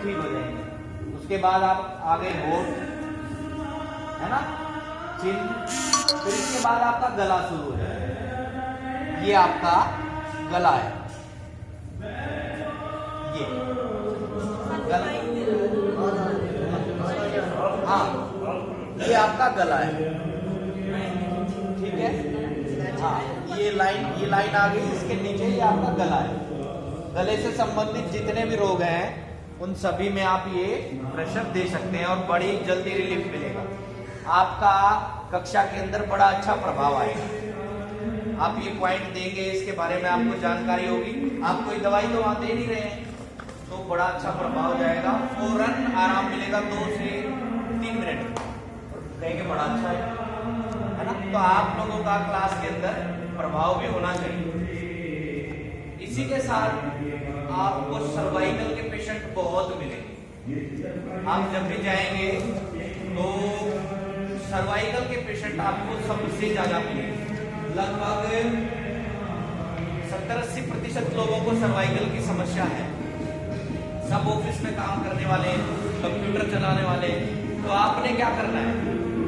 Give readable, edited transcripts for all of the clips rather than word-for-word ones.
ठीक हो जाएंगे। उसके बाद आप आगे होठ, है ना, चिन, फिर इसके बाद आपका गला शुरू हो जाएगा। ये आपका गला है, ये गला, हाँ ये आपका गला है, ठीक है। हाँ ये लाइन आ गई, इसके नीचे ये आपका गला है। गले से संबंधित जितने भी रोग हैं उन सभी में आप ये प्रेशर दे सकते हैं और बड़ी जल्दी रिलीफ मिलेगा। आपका कक्षा के अंदर बड़ा अच्छा प्रभाव आएगा। आप ये पॉइंट देंगे, इसके बारे में आपको जानकारी होगी। आप कोई दवाई तो वहां दे नहीं रहे हैं, तो बड़ा अच्छा प्रभाव जाएगा, फौरन आराम मिलेगा 2 से 3 मिनट कहेंगे, बड़ा अच्छा है ना। तो आप लोगों का क्लास के अंदर प्रभाव भी होना चाहिए। इसी के साथ आपको सर्वाइकल के पेशेंट बहुत मिलेंगे। आप जब भी जाएंगे तो सर्वाइकल के पेशेंट आपको सबसे ज्यादा मिलेंगे। लगभग 70-80% लोगों को सर्वाइकल की समस्या है। सब ऑफिस में काम करने वाले, कंप्यूटर चलाने वाले। तो आपने क्या करना है,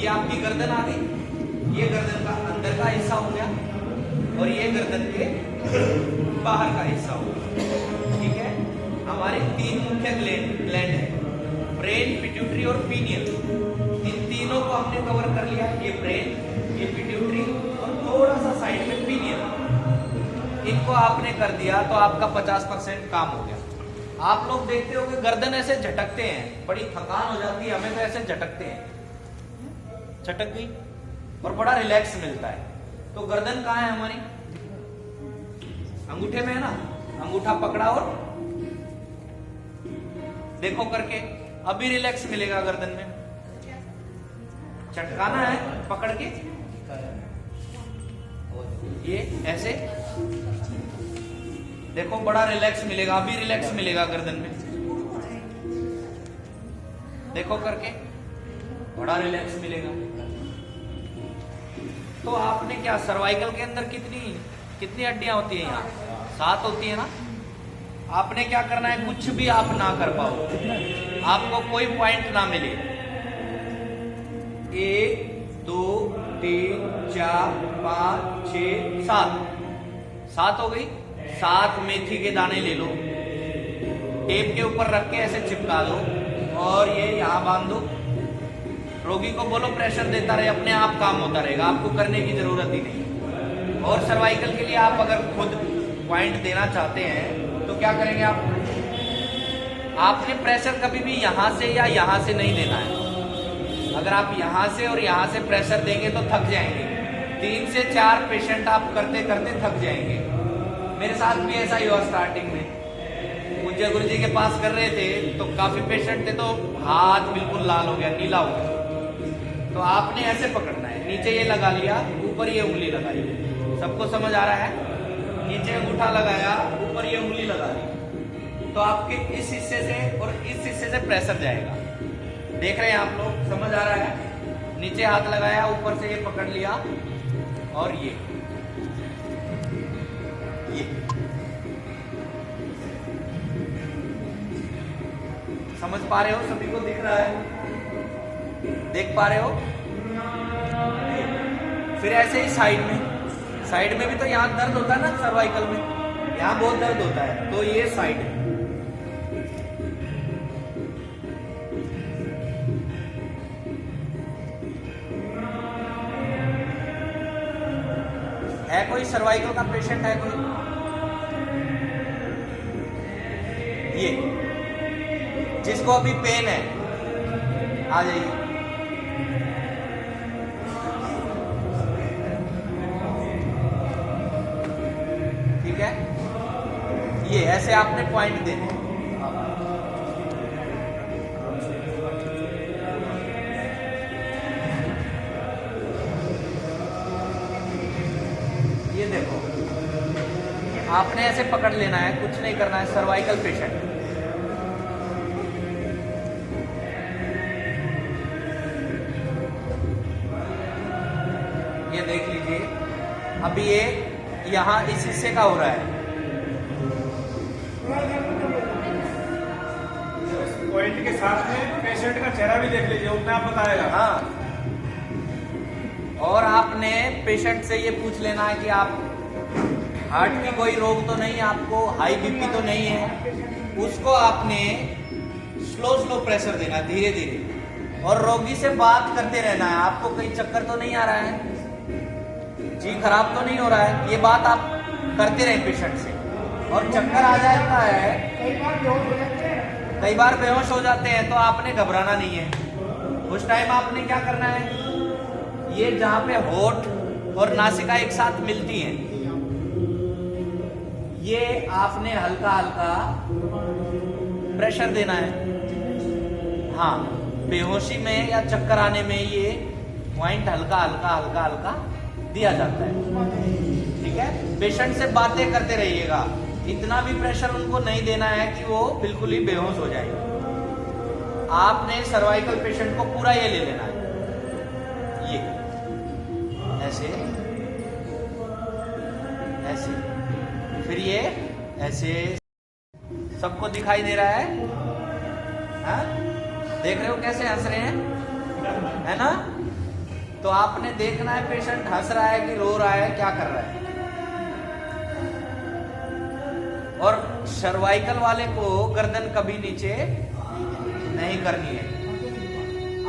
ये आपकी गर्दन आ गई, ये गर्दन का अंदर का हिस्सा हो गया और ये गर्दन के बाहर का हिस्सा हो गया, ठीक है। हमारे 3 मुख्य ग्लैंड है, ब्रेन, पिट्यूटरी और पीनियल। इन तीनों को हमने कवर कर लिया, ये ब्रेन, ये पिट्यूटरी और थोड़ा सा साइड में पीनियल। इनको आपने कर दिया तो आपका 50% काम हो गया। आप लोग देखते हो कि गर्दन ऐसे झटकते हैं, बड़ी थकान हो जाती है, हमें तो ऐसे झटकते हैं, झटक गई और बड़ा रिलैक्स मिलता है। तो गर्दन कहाँ है हमारी, अंगूठे में है ना, अंगूठा पकड़ा और देखो करके, अभी रिलैक्स मिलेगा गर्दन में। चटकाना है पकड़ के, ये ऐसे देखो, बड़ा रिलैक्स मिलेगा, अभी रिलैक्स मिलेगा गर्दन में, देखो करके बड़ा रिलैक्स मिलेगा। तो आपने क्या, सर्वाइकल के अंदर कितनी हड्डियां होती हैं, यहाँ 7 होती है ना। आपने क्या करना है, कुछ भी आप ना कर पाओ, आपको कोई पॉइंट ना मिले, 1 2 3 4 5 6 7 हो गई। 7 मेथी के दाने ले लो, टेप के ऊपर रख के ऐसे चिपका दो और ये यहाँ बांध दो। रोगी को बोलो प्रेशर देता रहे, अपने आप काम होता रहेगा, आपको करने की जरूरत ही नहीं। और सर्वाइकल के लिए आप अगर खुद पॉइंट देना चाहते हैं तो क्या करेंगे आप, आपने प्रेशर कभी भी यहाँ से या यहाँ से नहीं देना है। अगर आप यहाँ से और यहाँ से प्रेशर देंगे तो थक जाएंगे। 3 से 4 पेशेंट आप करते करते थक जाएंगे। मेरे साथ भी ऐसा ही हुआ स्टार्टिंग में। पूज्य गुरु जी के पास कर रहे थे तो काफी पेशेंट थे, तो हाथ बिल्कुल लाल हो गया, नीला हो गया। तो आपने ऐसे पकड़ना है, नीचे ये लगा लिया, ऊपर ये उंगली लगाई। सबको समझ आ रहा है, नीचे अंगूठा लगाया, ऊपर ये उंगली लगा दी, तो आपके इस हिस्से से और इस हिस्से से प्रेशर जाएगा। देख रहे हैं आप लोग, समझ आ रहा है। नीचे हाथ लगाया, ऊपर से ये पकड़ लिया और ये समझ पा रहे हो, सभी को दिख रहा है, देख पा रहे हो। फिर ऐसे ही साइड में भी तो यहाँ दर्द होता है ना, सर्वाइकल में यहाँ बहुत दर्द होता है, तो ये साइड है। कोई सर्वाइकल का पेशेंट है कोई, ये जिसको अभी पेन है आ जाइए। ठीक है, ये ऐसे आपने पॉइंट देने, ये देखो आपने ऐसे पकड़ लेना है, कुछ नहीं करना है। सर्वाइकल पेशेंट ये देख लीजिए, अभी ये यहाँ इस हिस्से का हो रहा है, साथ में पेशेंट का चेहरा भी देख लीजिए, उतना आप बताएगा। हाँ, और आपने पेशेंट से ये पूछ लेना है कि आप हार्ट की कोई रोग तो नहीं है, आपको हाई बीपी तो नहीं है। उसको आपने स्लो स्लो प्रेशर देना, धीरे धीरे, और रोगी से बात करते रहना है। आपको कहीं चक्कर तो नहीं आ रहा है, जी खराब तो नहीं हो रहा है, ये बात आप करते रहे पेशेंट से। और चक्कर आ जाता है, कई बार बेहोश हो जाते हैं, तो आपने घबराना नहीं है। उस टाइम आपने क्या करना है, ये जहां पे होठ और नासिका एक साथ मिलती हैं, ये आपने हल्का हल्का प्रेशर देना है। हाँ, बेहोशी में या चक्कर आने में ये पॉइंट हल्का हल्का हल्का हल्का दिया जाता है। ठीक है, पेशेंट से बातें करते रहिएगा। इतना भी प्रेशर उनको नहीं देना है कि वो बिल्कुल ही बेहोश हो जाए। आपने सर्वाइकल पेशेंट को पूरा ये ले लेना है, ये ऐसे ऐसे, फिर ये ऐसे। सबको दिखाई दे रहा है? हाँ? देख रहे हो कैसे हंस रहे हैं, है ना? तो आपने देखना है पेशेंट हंस रहा है कि रो रहा है, क्या कर रहा है। और सर्वाइकल वाले को गर्दन कभी नीचे नहीं करनी है,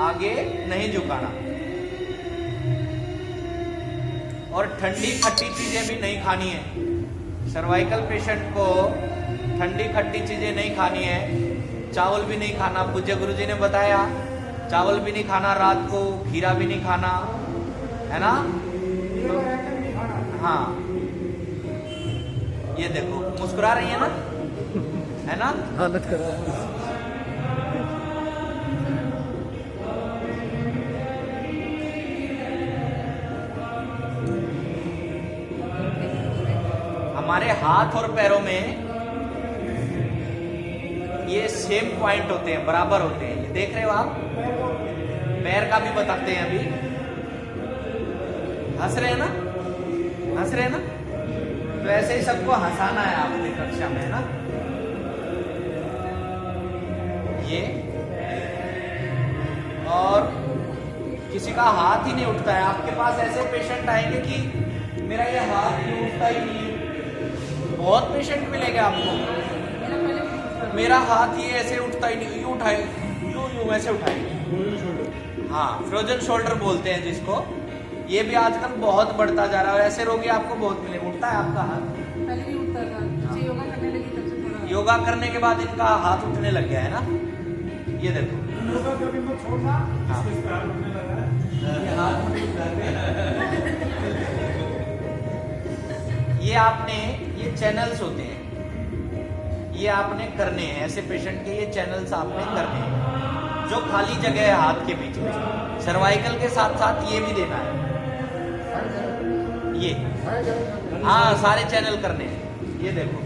आगे नहीं झुकाना, और ठंडी खट्टी चीजें भी नहीं खानी है। सर्वाइकल पेशेंट को ठंडी खट्टी चीजें नहीं खानी है, चावल भी नहीं खाना। पूज्य गुरुजी ने बताया चावल भी नहीं खाना, रात को खीरा भी नहीं खाना, है ना? हाँ, ये देखो मुस्कुरा रही है ना, है ना? हालत खराब। हमारे हाथ और पैरों में ये सेम पॉइंट होते हैं, बराबर होते हैं। ये देख रहे हो आप? पैर का भी बताते हैं अभी। हंस रहे हैं ना, हंस रहे हैं ना? तो ऐसे ही सबको हंसाना है आपकी कक्षा में, है ना? ये, और किसी का हाथ ही नहीं उठता है। आपके पास ऐसे पेशेंट आएंगे कि मेरा ये हाथ नहीं उठता ही नहीं। बहुत पेशेंट मिलेंगे आपको, मेरा हाथ ये ऐसे उठता ही नहीं, यूं उठाए, यूं ऐसे उठाए। हाँ, फ्रोजन शोल्डर बोलते हैं जिसको। ये भी आजकल बहुत बढ़ता जा रहा है। ऐसे रोगी आपको बहुत मिले। उठता है आपका हाथ? पहले नहीं उठता था, मुझे योगा करने लगी तब से थोड़ा। योगा करने के बाद इनका हाथ उठने लग गया है ना? ये देखो, हाँ, ये हाथ ये आपने, ये चैनल्स होते हैं, ये आपने करने हैं। ऐसे पेशेंट के ये चैनल्स आपने करने हैं, जो खाली जगह है हाथ के बीच में। सर्वाइकल के साथ साथ ये भी देना है, ये, हाँ, सारे चैनल करने हैं। ये देखो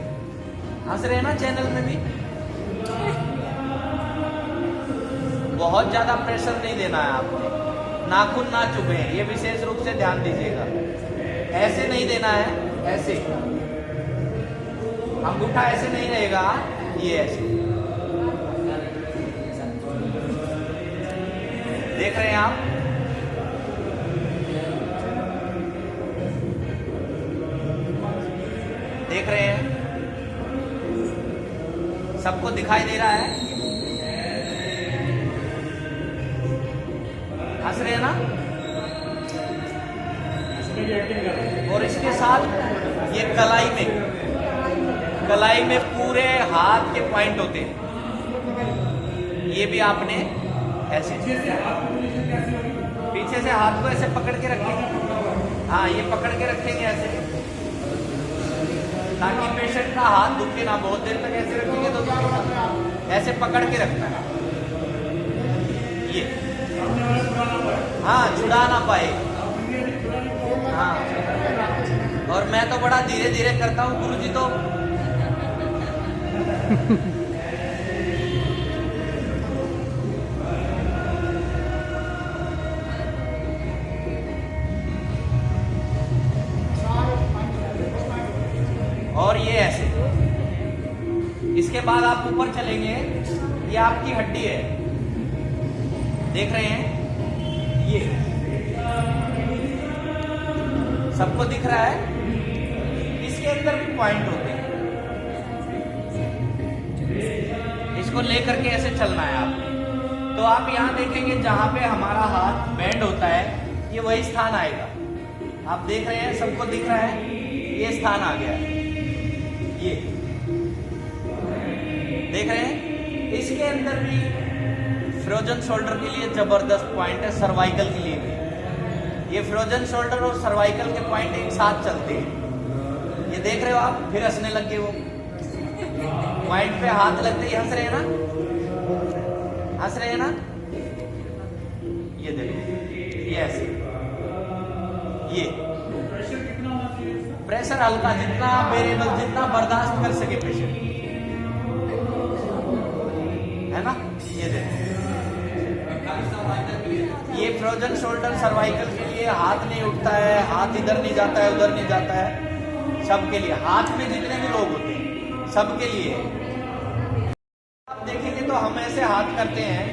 हंस रहे हैं ना चैनल में भी। बहुत ज्यादा प्रेशर नहीं देना है आपने, नाखून ना चुभे, ये विशेष रूप से ध्यान दीजिएगा। ऐसे नहीं देना है, ऐसे अंगूठा ऐसे नहीं रहेगा, ये ऐसे। देख रहे हैं आप? देख रहे हैं? सबको दिखाई दे रहा है? हंस रहे हैं ना? और इसके साथ ये कलाई में पूरे हाथ के पॉइंट होते हैं। ये भी आपने ऐसे पीछे से हाथ को ऐसे पकड़ के रखेंगे। हाँ, ये पकड़ के रखेंगे ऐसे, ताकि पेशेंट का हाथ दुखे ना। बहुत देर तक ऐसे रखेंगे तो ऐसे पकड़ के रखना है ये। हाँ, छुड़ा ना पाए। हाँ, और मैं तो बड़ा धीरे धीरे करता हूँ, गुरुजी तो और ये ऐसे। इसके बाद आप ऊपर चलेंगे, ये आपकी हड्डी है, देख रहे हैं, ये सबको दिख रहा है। इसके अंदर भी पॉइंट होते हैं, इसको लेकर के ऐसे चलना है आपको। तो आप यहाँ देखेंगे जहां पे हमारा हाथ बेंड होता है, ये वही स्थान आएगा। आप देख रहे हैं, सबको दिख रहा है, ये स्थान आ गया है, ये देख रहे हैं। इसके अंदर भी फ्रोजन शोल्डर के लिए जबरदस्त पॉइंट है, सर्वाइकल के लिए भी। ये फ्रोजन शोल्डर और सर्वाइकल के पॉइंट एक साथ चलते हैं। ये देख रहे हो आप, फिर हंसने लग गए, वो पॉइंट पे हाथ लगते ही हंस रहे हैं ना, हंस रहे हैं ना। ये देखो, ये ऐसे, ये प्रेशर हल्का, जितना वेरिएबल, जितना बर्दाश्त कर सके पेशेंट, है ना। ये देखो, ये फ्रोजन शोल्डर सर्वाइकल के लिए हाथ नहीं उठता है, हाथ इधर नहीं जाता है, उधर नहीं जाता है, सबके लिए। हाथ में जितने भी लोग होते हैं सबके लिए। आप देखेंगे तो हम ऐसे हाथ करते हैं,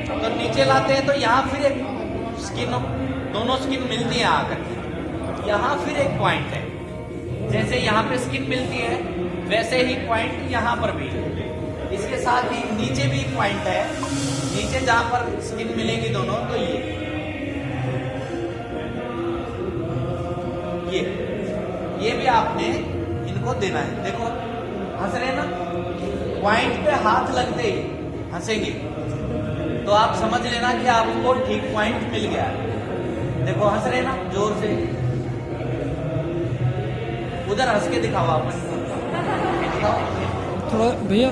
तो नीचे लाते हैं, तो यहाँ फिर एक स्किन, दोनों स्किन मिलती है आकर के, यहाँ फिर एक पॉइंट है। जैसे यहाँ पे स्किन मिलती है, वैसे ही पॉइंट यहाँ पर भी है। इसके साथ ही नीचे भी एक पॉइंट है, नीचे जहां पर स्किन मिलेगी दोनों, तो ये भी आपने इनको देना है। देखो हंस रहे हैं ना, पॉइंट पे हाथ लगते ही हंसेंगे, तो आप समझ लेना कि आपको ठीक पॉइंट मिल गया। देखो हंस रहे हैं ना, जोर से, उधर हंस के दिखाओ आप, थोड़ा भैया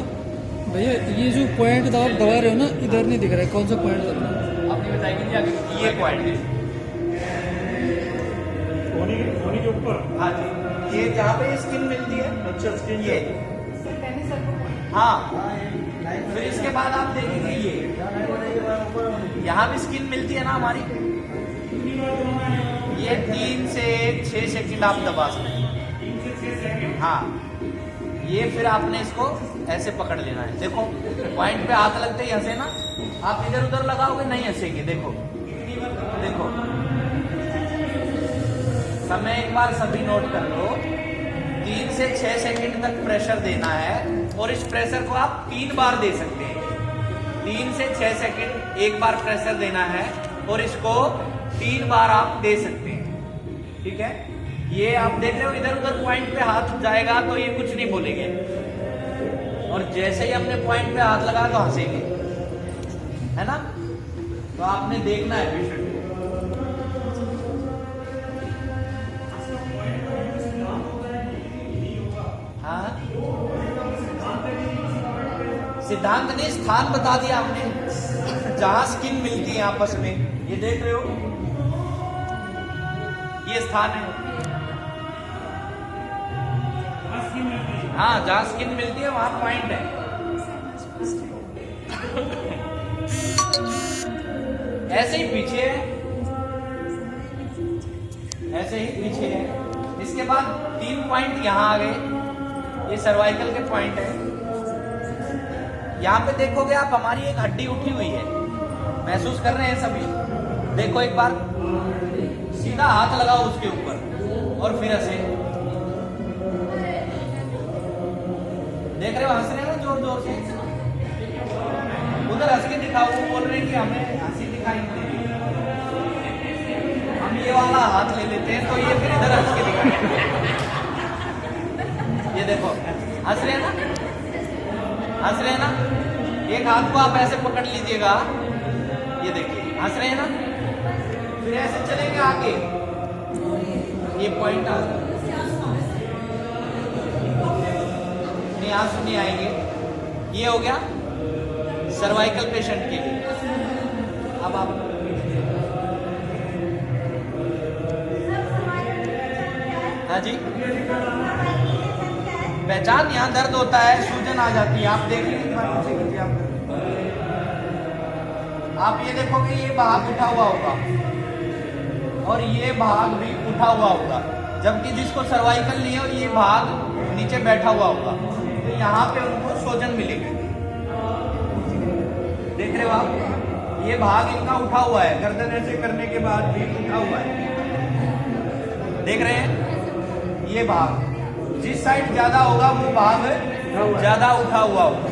ये जो पॉइंट आप दबा रहे हो ना, इधर नहीं दिख रहा है, कौन सा पॉइंट दबा रहे हो? आपने बताएंगे ये पॉइंट है, कोनी के ऊपर। हाँ जी, ये जहाँ पे स्किन मिलती है, अच्छा, स्किन ये, टेनिस सर्कल। हाँ। फिर इसके बाद आप देखेंगे यहाँ भी स्किन मिलती है ना हमारी, ये 3 से 6 सेकंड आप दबा सकते हैं। हाँ, ये फिर आपने इसको ऐसे पकड़ लेना है। देखो पॉइंट पे हाथ लगते ही हंसे ना, आप इधर उधर लगाओगे नहीं हंसेंगे। देखो देखो, समय एक बार सभी नोट कर लो, 3 से 6 सेकंड तक प्रेशर देना है, और इस प्रेशर को आप 3 बार दे सकते हैं। 3 से 6 सेकंड एक बार प्रेशर देना है, और इसको 3 बार आप दे सकते हैं। ठीक है, ये आप देख रहे हो, इधर उधर पॉइंट पे हाथ जाएगा तो ये कुछ नहीं बोलेंगे, और जैसे ही हमने पॉइंट पे हाथ लगा तो हंसेंगे, है ना। तो आपने देखना है पेशेंट को। हाँ, सिद्धांत ने स्थान बता दिया हमने, जहां स्किन मिलती है आपस में। ये देख रहे हो, ये स्थान है, हाँ, जहां स्किन मिलती है वहां पॉइंट है। ऐसे ही पीछे है, ऐसे ही पीछे है। इसके बाद 3 पॉइंट यहां आ गए, ये सर्वाइकल के पॉइंट है। यहां पे देखोगे आप, हमारी एक हड्डी उठी हुई है, महसूस कर रहे हैं सभी। देखो एक बार, सीधा हाथ लगाओ उसके ऊपर और फिर हंसे। देख रहे हो, हंस रहे हैं ना जोर जोर से। उधर हंस के दिखाओ, वो बोल रहे हैं कि हमें हंसी दिखाई नहीं दे रही। हम ये वाला हाथ ले लेते हैं, तो ये फिर इधर हंस के दिखाएंगे। ये देखो, हंस रहे हैं ना, हंस रहे हैं ना। एक हाथ को आप ऐसे पकड़ लीजिएगा, ये देखिए, हंस रहे हैं ना। फिर ऐसे चलेंगे आगे, ये पॉइंट आ गया, आंसू नहीं आएंगे। ये हो गया सर्वाइकल पेशेंट के लिए। अब आप हाँ जी, पहचान, यहाँ दर्द होता है, सूजन आ जाती है, आप देख लीजिए। आप ये देखोगे, ये भाग उठा हुआ होगा और ये भाग भी उठा हुआ होगा, जबकि जिसको सर्वाइकल नहीं है ये भाग नीचे बैठा हुआ होगा, तो यहाँ पे उनको सूजन मिलेगी। देख रहे हो आप, ये भाग इनका उठा हुआ है, गर्दन ऐसे करने के बाद भी उठा हुआ है, देख रहे हैं। ये भाग जिस साइड ज्यादा होगा वो भाग ज्यादा उठा हुआ होगा।